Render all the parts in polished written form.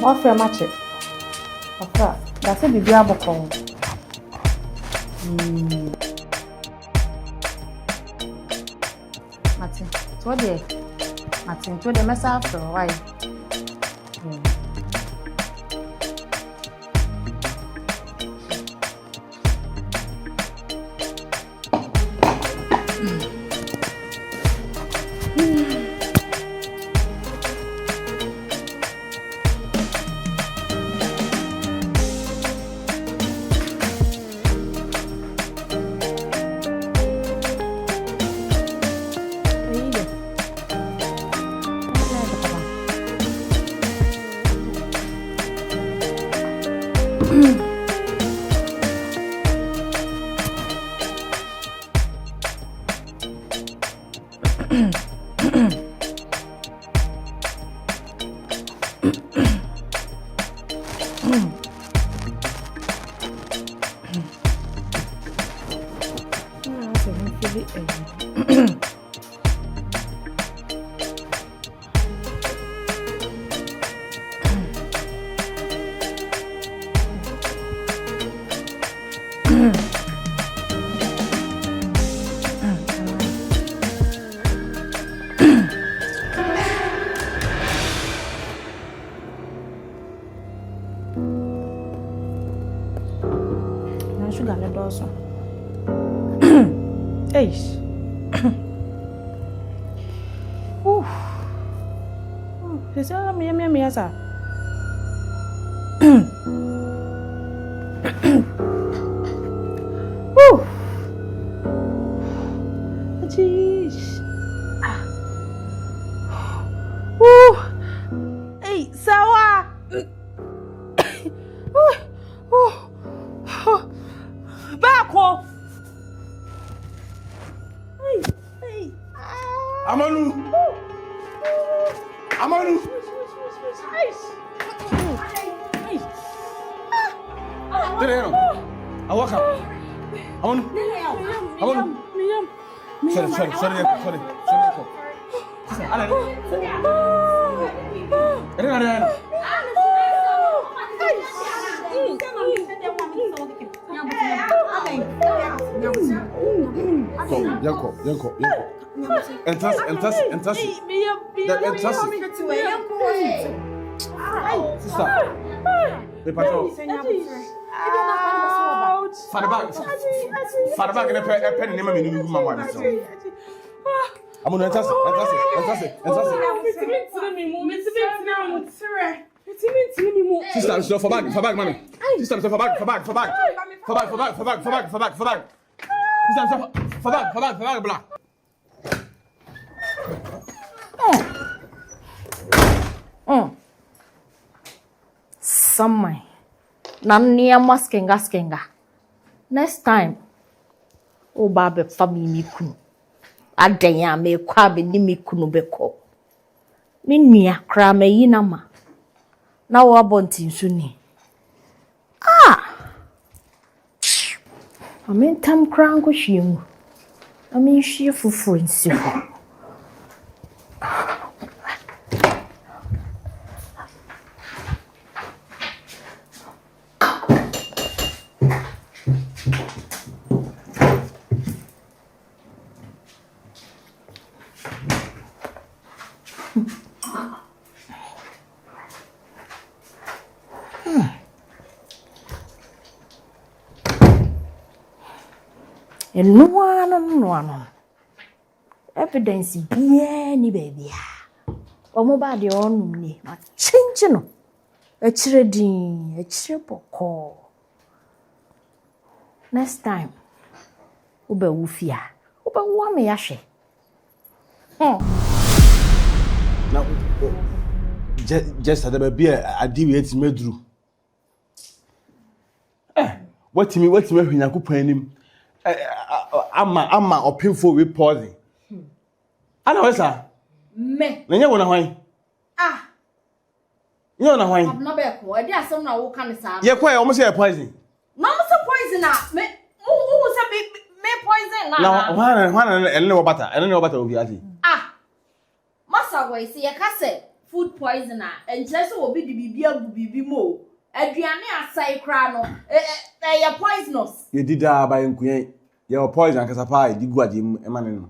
Offer match it. Offer. That's a big abocon. Martin, what day? Martin, to the mess after why? Hey, Serwaa. Back home. Hey. Amonu. I walk up. Amonu. Sorry. Yanko. Entas. Sister. The patrol. Father bag and a pen name me my wife. I'm going to entas. Sister, so for bag, mommy. Sister, for bag. Sister, for bag, black. Some Nania maskenga. Next time, oh babe family kun. Adenya me kwabe ni mi kunu beko. Me nia kra me yinama. Na wo abonti nso ni. Amen tam kra nko hwiemu. Amen hwie fufu nsi ho. No. Evidence be ni baby. Omo ba de onum ni ma change no. Echire din, echire boko. Next time. Ube wufia. Ube wa me yahwe. Now just had a beer adiwe medru. What me hwenyakopan anim. Ama opinfo we pausing. Ana wesa? Me. Na nya wona hwan? Nya wona hwan? Abna be ko, e di asem na wo kan sa. Ye kwa o mo say poison. Na mo say poison na me wo say me poison na. Na hwan ene wo bata, ene ne wo bata obi ati. Masa we say ye ka say food poisoner and just obi di bibi mo aduane asai kra no ya poisonous ye dida ba enkuyen ye poison kasa pa di guade mu emane no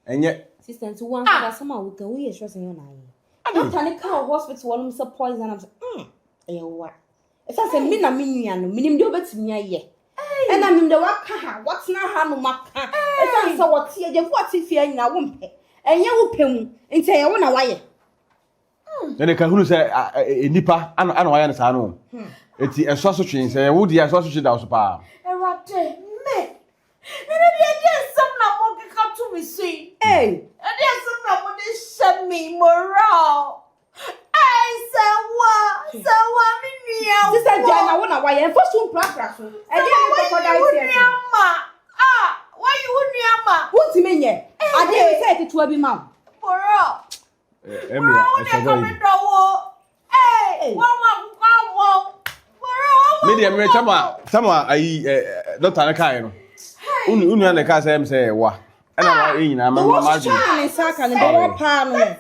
enye sister to one for some we can we sure say you na ye tani ka hospital one so poison am eh wa if I say me na me nua no minim de obetimi aye and I mean the waka ha what's na ha no maka if I say what ye je what fie nyina wo mpe enye wo pemu nti ye wo na waye Then they can who say a nipa and why and sano. It's a sausage chain, say, would you sausage house pa? Erate me. And there's some na mo come to me see. eh And there's some na mo dey send me moral. Serwaa me nua. sister Jana wo na waye first one pra so e dey me ko dai tie why you nua ma? wo ti me nye ade say tetu abi ma Moral. Emia, I Media me chama ayi doctor na kai no. Unu na kai say wa. Ana wa nyina ma ma ji. ni saka ni be wo pa no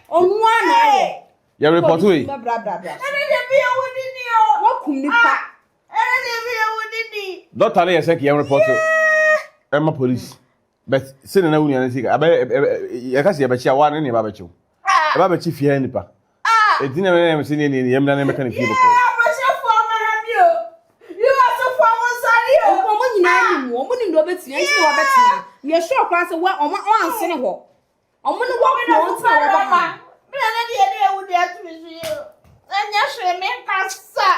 onu ana ye Ya report we. bra Ene de bi awudi ni o. wo kum ni pa Ene de bi awudi ni. Doctor na say ya report. Emma police. But say na unu na say ya ka say ba chia wa ne ba ba chiu. Ba ba chi fie nipa. Edina me say ni yem na me kan fie boko. Omuni ndo betina nti wa betina ye sure kwa se wa omo anse ne ho omo ne wo ko nti wa ba Me na de awudi atumi so. Anya hwe me kasa.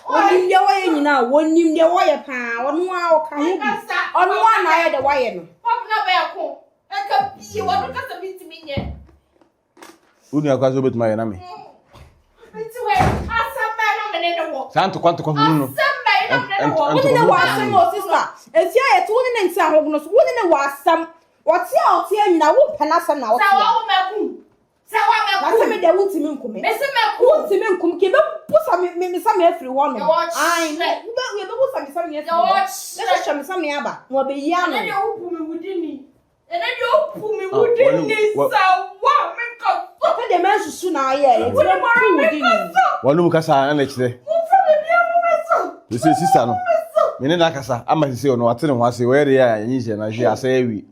onim de wo ye nyina wonim de wo ye pa onu a o ka ho bi onu a na ye de wo ye no Papa na be ko. Eka bi wo no kasa bi timi nye. Unu akwa so betuma ye na me. Biti we asamba no me ne wo. Santo quanto kwa unu. woni ne wa asam o sister efia ye to woni ne ntia hogo no so woni ne wa asam oti anyina wo pena asam na oti Serwaa na se me de wuntimi nkume Me se me ku. wuntimi nkum ke be pusa me sa me afiri ho no ai ne. we be pusa me sa me afiri Ya ho wo me se me sa me aba no be yi ano Ene de opu mi wudini. Serwaa me ka. fe de men susu na aye e ti pu wudi ni Wanu mukasa na chire. You see sister no. Me ne na kasa ama sisi ono atene ho ase we re ya yin je na hwe asa ewi.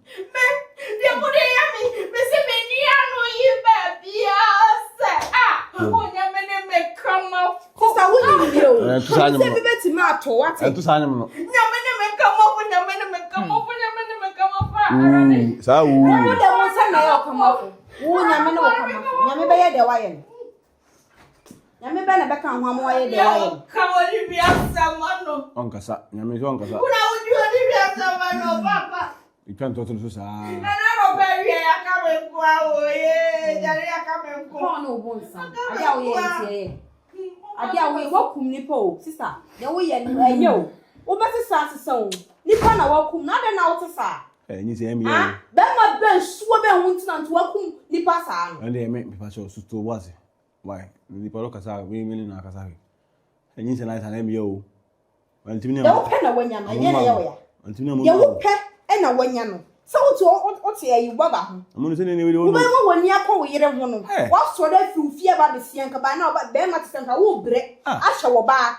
sister woni ni o Tu sa nyum. se be beti ma to wate Tu sa nyum no. Sa wu. wo de mo sa na yo kamafo wo nyame ne wo kamafo nyame be ye de wa ye no nyame be na be kan ho mo ye de wa ye Onkasa, nyame so onkasa. Ikan to so sa. ko no bo nsa ade a wo ye ntie ade a wo wo kum ni po sister de wo ye no enye o wo be sisa o nipa na wo kum na de na wo tisa Nyi se emi ah be ma ben suwo be hu ntina nto wo kum nipa sa no ande me pa so su to wazi. Why? Ni pa ro kasa we mi na kasa we. Nyi se na emi o. Antimi de wo pe na wanya no enye na ye wo ya Antimi mo. ye wo pe e na wanya no so wo to ayi baba ho Amonu se ne we wo be mo wani akọ wo yire ho no wo so da fi ufie ba de sien ka ba na be ma tsenka wo bre ahye wo ba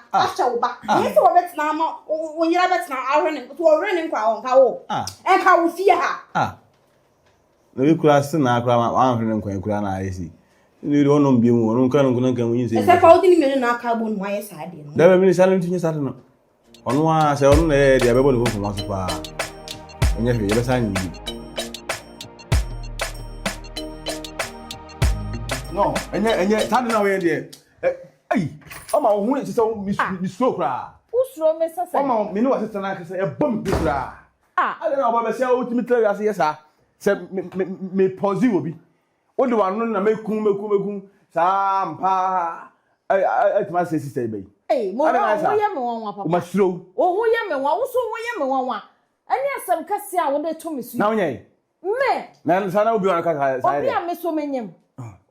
ye se wo betina ma wo yire betina ahwe ne to wo re ne kwa on ka wo enka wo fie ha Na we kura se na akura ma ahwe ne nkwan kura na ayesi ni ri onom bi mu onum kan nkan yin se e se ka wo di mi na aka bo no aye sa de no da be mi salon tinye sa no onu a se onu na e de abebo ne fofo maso pa enye hwe ye be sa nyi no enye tade na we de ai o ma wo hu se mi so kura Usro me sasa. o ma mi ni wa se tana ka se e bom bi kura ale na ba be se o timi tell ya se se me pause obi o de wa no na mekum sa mpa ai tma se sister be Mo wo ye me wanwa papa. o ma suro O ho ye me wanwa, wo so wo ye me wanwa. Ani asem kase a wo de to me su. na onye Me. na sana obi wan ka sa Obi a me so menyem.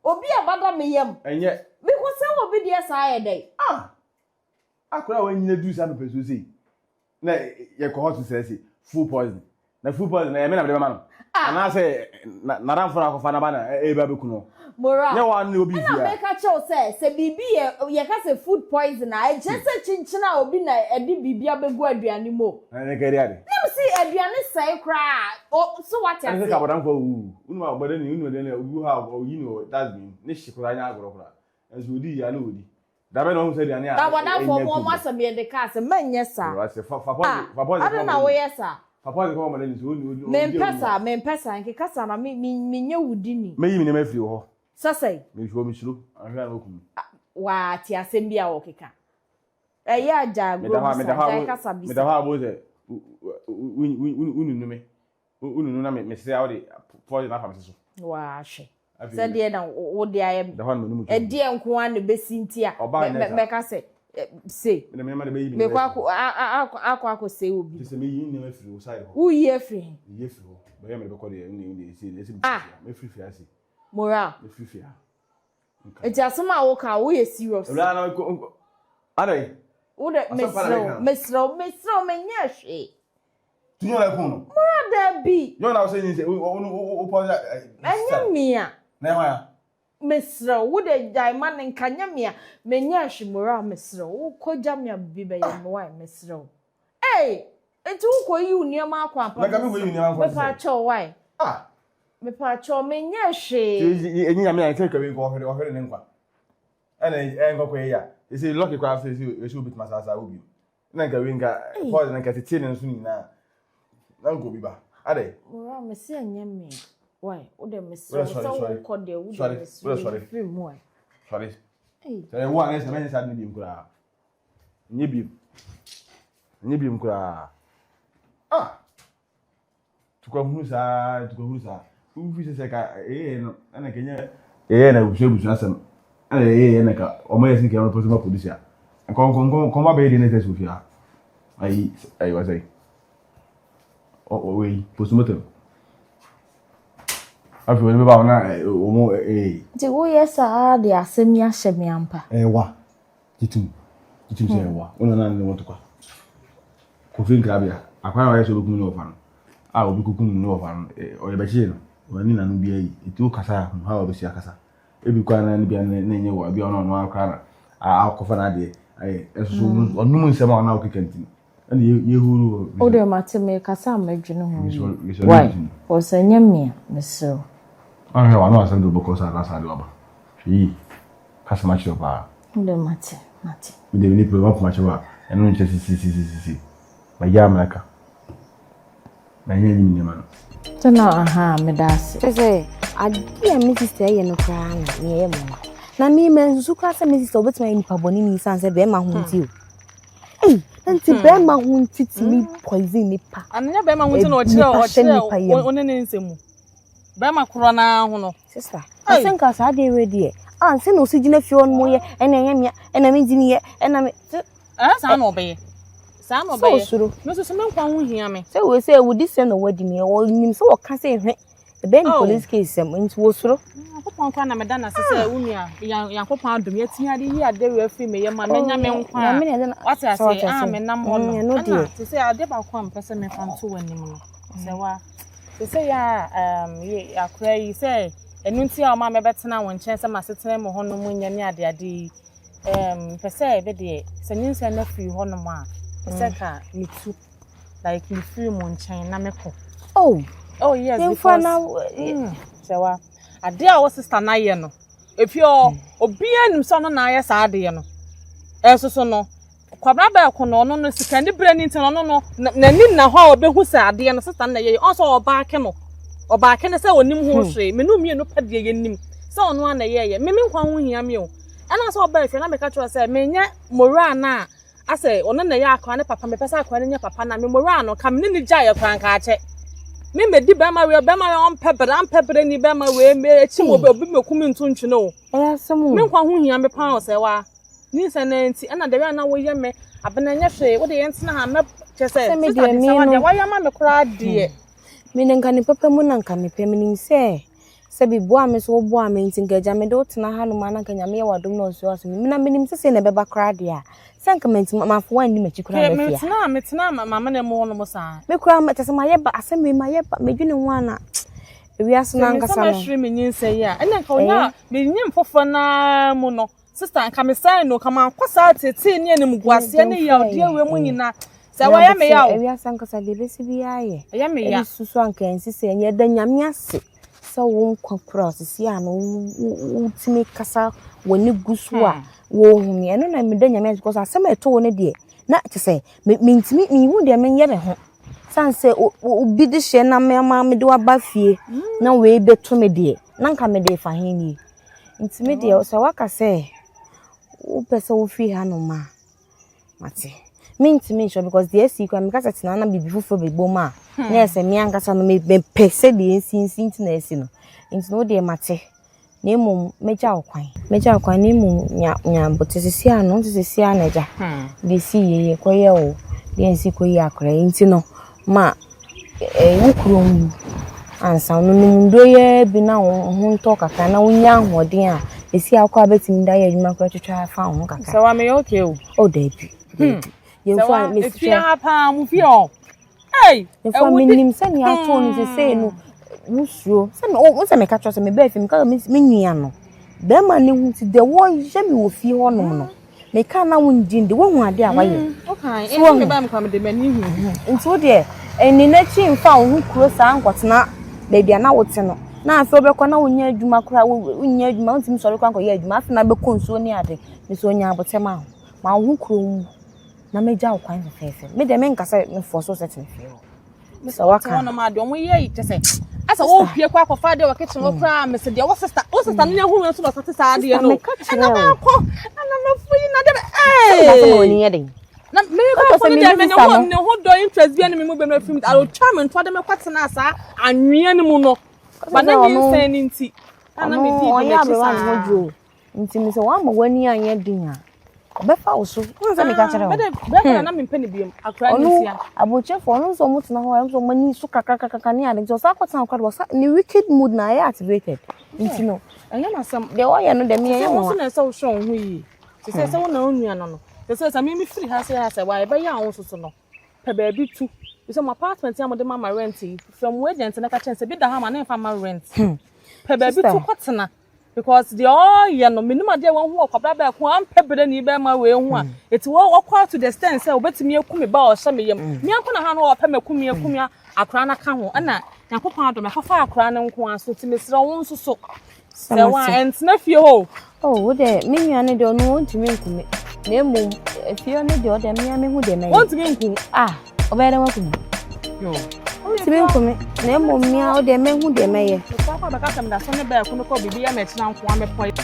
Obi a bada me yam. enye Me ko se obi de sa ye dai. akura wa nyina du sa me peso sei na ye ko hot say full poison na food poison na me na be man ana say na ran for akofa na ba na e ba be kuno Mora ne wa na obi bia na make a show say bibi ye ka say food poison I just say chinchina obi na e di bibi abegu aduane mo na keri ade let see aduane sai kra so what you say ka bodan for unu ma bodan ni unu de na obi ha you know that's mean ne shikura nya agoro kura enso odi ya na odi da be no hu say aduane a da bodan for mo mo asem ye de ka say manye sa I na wo yes sa papa de ko mo de so odi me mpesa nke kasa na me nye wudi ni me yi me ma firi ho sasai me sho mi shiro ahwa na okum wa ti asem bia wo keka ya ja gro sa kasa bi me da ha bo ze unu na me se awde for na fam so wa hwe se de na wo de aye da ha no mu e de nko an be sintia me ka se se me ma de be yi me akwa se obi se me yi ni ma firi wo side ho wo yi afiri yi firi ho be me be ko de ni se me firi fi ase Mora me firi fi ha enti asema wo ka wo ye serious ora na ko adai wo de mesro menye hwe tinyo la ko no Mora da bi yo na wo se ni se o pause anya mia na ho ya mesro wo de jai man nkanya mia menye hwe Mora mesro wo koja mia bi be ye no why mesro enti wo ko yi uniama akwa apa na ka me ko yi uniama akwa me pa cho why me pa cho menye hwe enyi ya me an take away go ohwere ne nkwa ana ngoko ya isi lucky kwa afi isi obi masasa obi na nka we nka pause na nka tete ne nso ni na ngo bi ba ade Mora me se anya me why wo de me so ko de wo de me so free mo why sorry say wo an se me sa ni bi mkura nyi bi mkura tukwa hunu sa ufi se ka no ana kenya na busu asem ana na ka o ma yesin ke no possible police a kon ba be de ne test ofia ai wa sai o we postmortem afi we ba na o mo ti wo yesa de asem ya hyem ampa wa titum se wa ona na ne woto kwa ko fin krabia akwa wa yeso lokum no fa no obi kukum no fa no o ye ba chi no wani na no bia yi etu kasa ha o be sia kasa ebi kwa na bia na nye wa bia ono akwa na akofa na de eso onum nsema ona okekanti na yehuru o de mateme kasa amedwene ho why o sanya mia mesro wa no asan do boko sa rasa de baba yi kasa ma chi ba o de mate mi de ni problem ma chi ba eno nche si ma ya amaka na nye ni mi ma tana me das say adia me sister ye no kra na me ye mo na me mensu kra say me sister obetima ni paboni ni sanse be ma hunti o nti be ma hunti ti mi poison ni pa anya be ma hunti na o kire onene nsemu be ma kro na ho no sister I think as I dey ready anse na osigina fi on mo ye ena enya ena me dini ye ena me sa na obeye so me so me nkwa ho hia me say we say we this say no wadi me o nim so o ka say hwe e be ni police case am nti wo soro akopon kwa na me da na se say unua yankopon adom ya ti ade yi ade we afi me ye ma na nya me nkwa na me na what I say me nam ho no na se say ade ba kwa mpese me fa nto wanim no se wa se say ya ye akra yi say enu nti a o ma me betena won chen se ma setena mo ho no mu nya ne ade pese be de se nyinse na free ho no ma seka me too like me free mo nchan na me ko oh yes because sewa ade a wo sister na ye no efi obi anim so no na ye sa ade no so no kwabra ba ko no no sika ni brani ntin no na ni na ho obehu sa ade no sister na ye also oba ke ne se onim ho hwe me no mienu pade ye nim se ono ana ye me nkwa ho hia me o ana so oba efi na me ka tro se me nya mora na ase ono na ya akwa ne papa me pesa akwa ne nya papa na me mora no kam ne ja ye kwan ka ache me medi be ma we on pebere ni be ma we me echi mo be obi mekum ntuntwe no samu me nkwa ho hia me pa o se wa ni se na nti ana de na wo ye me abena nya hwe wo de ye ntina ha me chese me de mi no wa ya ma me kura de me nka ni papa mu na nka me pe me nim se se bi boa me so boa me ntinga ja me do tena ha no ma na kanya me ya wadom no so aso me na menim se na beba kra de a sanka menti ma fo wan ni machi kra me fia me tena mama na mo no mo sa me kra ma tese ma ye ba asem me ma ye ba me dwene ho ana ewiase na nkasa no me shiri me nyinse ya ena ka onya me nyim fofo na mu no sister nka me sai no kama kwasa tete ne anim guase ne ya odi awe mu nyina sa wa ya me ya o ewiase nkasa de besi bi aye ya me ya susu anka ensi se nye da nyame ase sa wo nkwa kra sisi ano utimi kasa woni gusu a wo humi eno na me da nyame ase because asem eto wo ne de na tese me ntimi me hu de me nye me ho sanse obi de hye na me de wa ba fie na we beto me de na nka me de fa heni ntimi de so waka se o pese wo fi ha no ma mate me ntimi sure because the AC kwa me kasa tina na bibi fufo bebo ma na ese me ankasa no me pese de ensinsin ntina esi no ntino de mate na emu meja okwan na emu nya botesisi ano tesisi anaja de si ye koye o de ensi koye akra ntino ma wukuru ansa no ndo ye bi na ho nto kaka na wonya ahoden a esi akwa betim da ye adwuma kwa twetwa fa ho kaka so wa me okay o da bi ye fa me fi ha pa mu fi o hey ye fa me nim se ni ato ni se no musuo se me se me ka twa se me ba fi me ka me nua no be ma ne hu ti de wo je me wo fi ho no no me ka na wo ndinde wo hu ade a wa ye okay e me ba me kwa me de mani hu nti wo de eni na chi mfa wo kuro sa nkotena baby na wote no na afi obekọ na wonya adwuma kura wonya adwuma ntimi sori kwa nkoye adwuma afi na bekọ nsuo ni ade me so nya abotema ma wo kuro mu na meja okwan fefe me de me nkasa me forso setting fie me so waka wona ma de omo ye yi tese asa wo pie kwa akofa de wo kitchen wo kura me se de wo sister no hu nso do sate sa de no na ma ko na ma fuyi na de na mo ni yede na me ko fo de me ne ho do interest bi me mu be no film alo twa me ntwa de me kwatena asa anwea ne mu no ba na ni nse ni nti ana me di be me chisa nti me se wa ma wani anya din a obefa wo so nse me ka kire wo be na me mpani biem akra ni sia abochefo no so mutuna ho so mani su kaka ni ade so sa kwatan kwad wo sa ni wicked mood na ya activated nti no anya na sam de wo ye no de me ye wo so na se wo hwe ho yi se wo na onua no se me free ha se wa e be ya wo so no pe ba bi tu so my apartment am de mama rent from agent na ka chense bi da ha ma na fa ma rent pe ba bi tu kwatena because the all ye no minima de won hu okwabra ba ko am pebere ni be ma we hu a eti wo kwa to the stand say obetimi akumi ba o hye me yam mi anko na ha no opa makumi akra na ka ho na yakopon ado me fafa akra na nko aso ti mesira won so Serwaa entna fie ho oh de me nua ne de ono ontimi nkumi na emu fie ne de o de me hu de me ontimi nku obere wakumi yo ontimi nkumi na emu mia o de me hu de me ye kwa ba ka kam da so ne ba ko no ko bibi ya me tena nko a me point